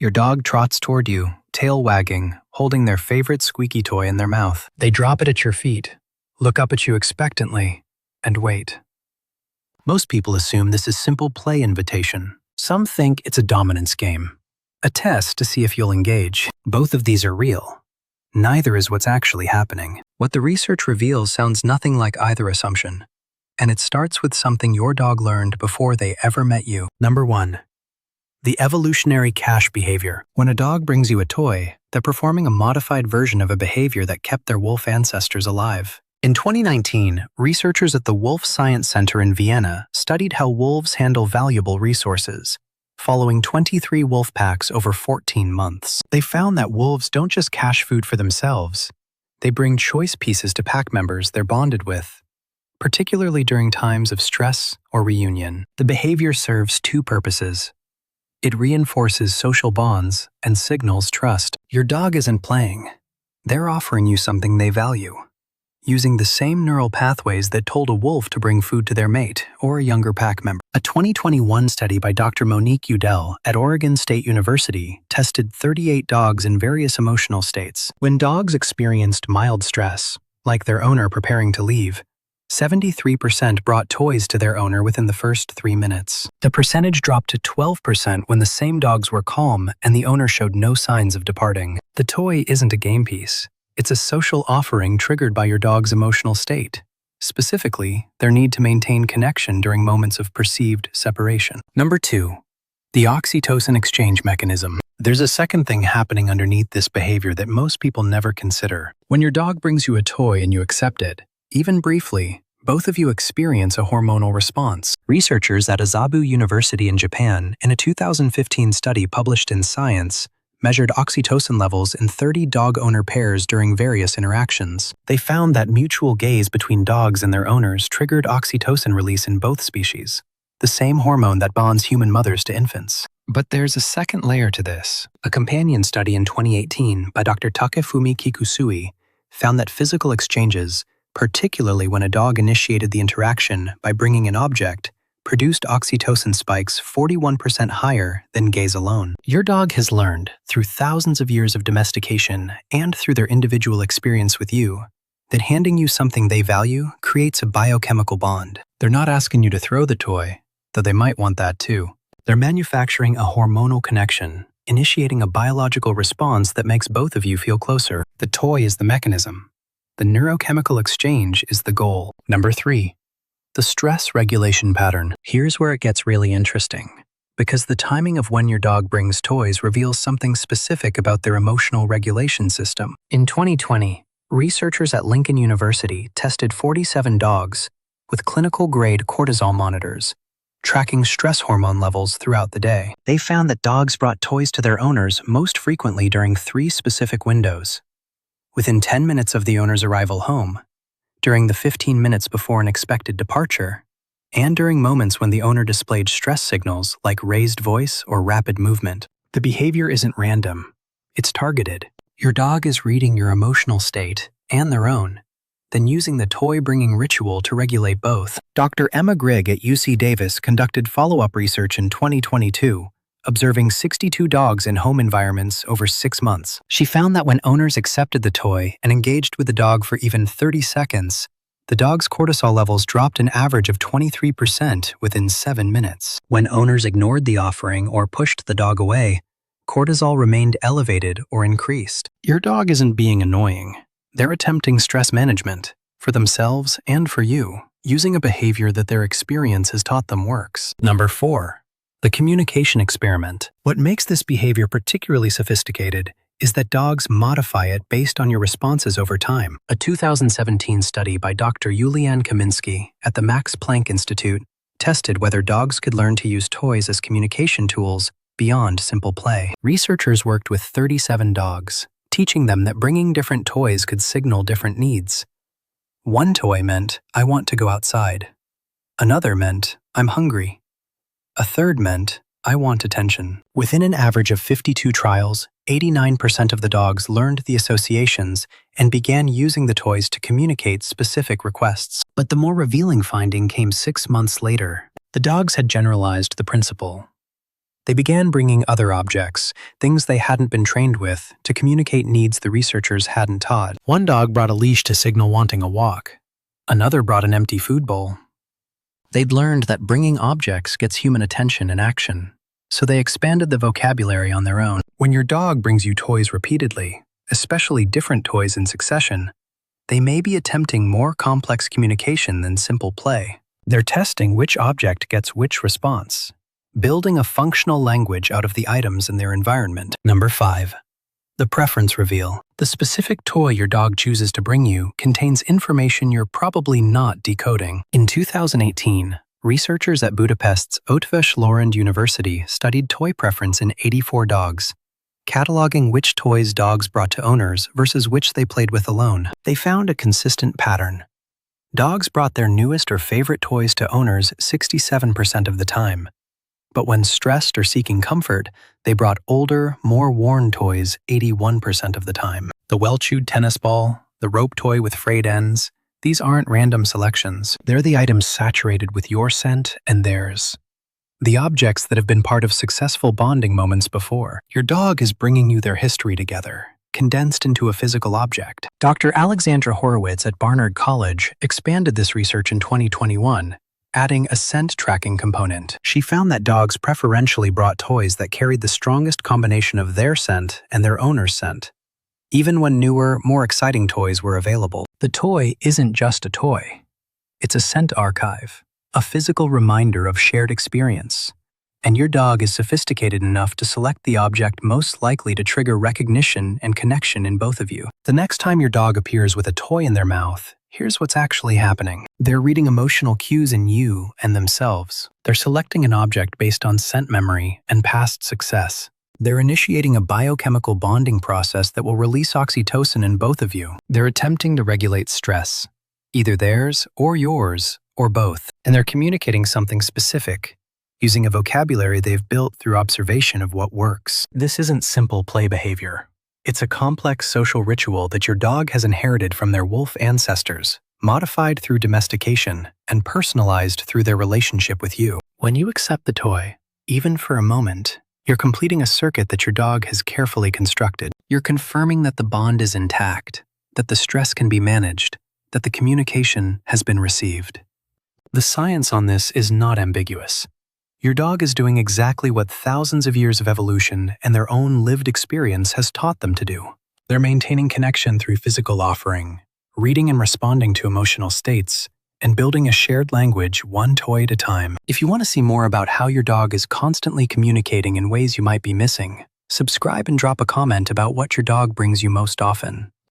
Your dog trots toward you, tail wagging, holding their favorite squeaky toy in their mouth. They drop it at your feet, look up at you expectantly, and wait. Most people assume this is simple play invitation. Some think it's a dominance game, a test to see if you'll engage. Both of these are real. Neither is what's actually happening. What the research reveals sounds nothing like either assumption, and it starts with something your dog learned before they ever met you. Number 1. The evolutionary cache behavior. When a dog brings you a toy, they're performing a modified version of a behavior that kept their wolf ancestors alive. In 2019, researchers at the Wolf Science Center in Vienna studied how wolves handle valuable resources, following 23 wolf packs over 14 months. They found that wolves don't just cache food for themselves, they bring choice pieces to pack members they're bonded with, particularly during times of stress or reunion. The behavior serves two purposes. It reinforces social bonds and signals trust. Your dog isn't playing. They're offering you something they value, using the same neural pathways that told a wolf to bring food to their mate or a younger pack member. A 2021 study by Dr. Monique Udell at Oregon State University tested 38 dogs in various emotional states. When dogs experienced mild stress, like their owner preparing to leave, 73% brought toys to their owner within the first 3 minutes. The percentage dropped to 12% when the same dogs were calm and the owner showed no signs of departing. The toy isn't a game piece. It's a social offering triggered by your dog's emotional state, specifically, their need to maintain connection during moments of perceived separation. Number 2. The oxytocin exchange mechanism. There's a second thing happening underneath this behavior that most people never consider. When your dog brings you a toy and you accept it, even briefly, both of you experience a hormonal response. Researchers at Azabu University in Japan, in a 2015 study published in Science, measured oxytocin levels in 30 dog-owner pairs during various interactions. They found that mutual gaze between dogs and their owners triggered oxytocin release in both species, the same hormone that bonds human mothers to infants. But there's a second layer to this. A companion study in 2018 by Dr. Takefumi Kikusui found that physical exchanges, particularly when a dog initiated the interaction by bringing an object, produced oxytocin spikes 41% higher than gaze alone. Your dog has learned, through thousands of years of domestication and through their individual experience with you, that handing you something they value creates a biochemical bond. They're not asking you to throw the toy, though they might want that too. They're manufacturing a hormonal connection, initiating a biological response that makes both of you feel closer. The toy is the mechanism. The neurochemical exchange is the goal. Number 3. The stress regulation pattern. Here's where it gets really interesting, because the timing of when your dog brings toys reveals something specific about their emotional regulation system. In 2020, researchers at Lincoln University tested 47 dogs with clinical-grade cortisol monitors, tracking stress hormone levels throughout the day. They found that dogs brought toys to their owners most frequently during 3 specific windows: within 10 minutes of the owner's arrival home, during the 15 minutes before an expected departure, and during moments when the owner displayed stress signals like raised voice or rapid movement. The behavior isn't random. It's targeted. Your dog is reading your emotional state and their own, then using the toy-bringing ritual to regulate both. Dr. Emma Grigg at UC Davis conducted follow-up research in 2022, observing 62 dogs in home environments over 6 months. She found that when owners accepted the toy and engaged with the dog for even 30 seconds, the dog's cortisol levels dropped an average of 23% within 7 minutes. When owners ignored the offering or pushed the dog away, cortisol remained elevated or increased. Your dog isn't being annoying. They're attempting stress management, for themselves and for you, using a behavior that their experience has taught them works. Number 4. The communication experiment. What makes this behavior particularly sophisticated is that dogs modify it based on your responses over time. A 2017 study by Dr. Julian Kaminski at the Max Planck Institute tested whether dogs could learn to use toys as communication tools beyond simple play. Researchers worked with 37 dogs, teaching them that bringing different toys could signal different needs. One toy meant, "I want to go outside." Another meant, "I'm hungry." A third meant, "I want attention." Within an average of 52 trials, 89% of the dogs learned the associations and began using the toys to communicate specific requests. But the more revealing finding came 6 months later. The dogs had generalized the principle. They began bringing other objects, things they hadn't been trained with, to communicate needs the researchers hadn't taught. One dog brought a leash to signal wanting a walk. Another brought an empty food bowl. They'd learned that bringing objects gets human attention and action, so they expanded the vocabulary on their own. When your dog brings you toys repeatedly, especially different toys in succession, they may be attempting more complex communication than simple play. They're testing which object gets which response, building a functional language out of the items in their environment. Number 5. The preference reveal. The specific toy your dog chooses to bring you contains information you're probably not decoding. In 2018, researchers at Budapest's Eötvös Loránd University studied toy preference in 84 dogs, cataloging which toys dogs brought to owners versus which they played with alone. They found a consistent pattern. Dogs brought their newest or favorite toys to owners 67% of the time. But when stressed or seeking comfort, they brought older, more worn toys 81% of the time. The well-chewed tennis ball, the rope toy with frayed ends, these aren't random selections. They're the items saturated with your scent and theirs. The objects that have been part of successful bonding moments before. Your dog is bringing you their history together, condensed into a physical object. Dr. Alexandra Horowitz at Barnard College expanded this research in 2021, adding a scent tracking component. She found that dogs preferentially brought toys that carried the strongest combination of their scent and their owner's scent, even when newer, more exciting toys were available. The toy isn't just a toy. It's a scent archive, a physical reminder of shared experience. And your dog is sophisticated enough to select the object most likely to trigger recognition and connection in both of you. The next time your dog appears with a toy in their mouth, here's what's actually happening. They're reading emotional cues in you and themselves. They're selecting an object based on scent memory and past success. They're initiating a biochemical bonding process that will release oxytocin in both of you. They're attempting to regulate stress, either theirs or yours, or both. And they're communicating something specific, using a vocabulary they've built through observation of what works. This isn't simple play behavior. It's a complex social ritual that your dog has inherited from their wolf ancestors, modified through domestication, and personalized through their relationship with you. When you accept the toy, even for a moment, you're completing a circuit that your dog has carefully constructed. You're confirming that the bond is intact, that the stress can be managed, that the communication has been received. The science on this is not ambiguous. Your dog is doing exactly what thousands of years of evolution and their own lived experience has taught them to do. They're maintaining connection through physical offering, reading and responding to emotional states, and building a shared language one toy at a time. If you want to see more about how your dog is constantly communicating in ways you might be missing, subscribe and drop a comment about what your dog brings you most often.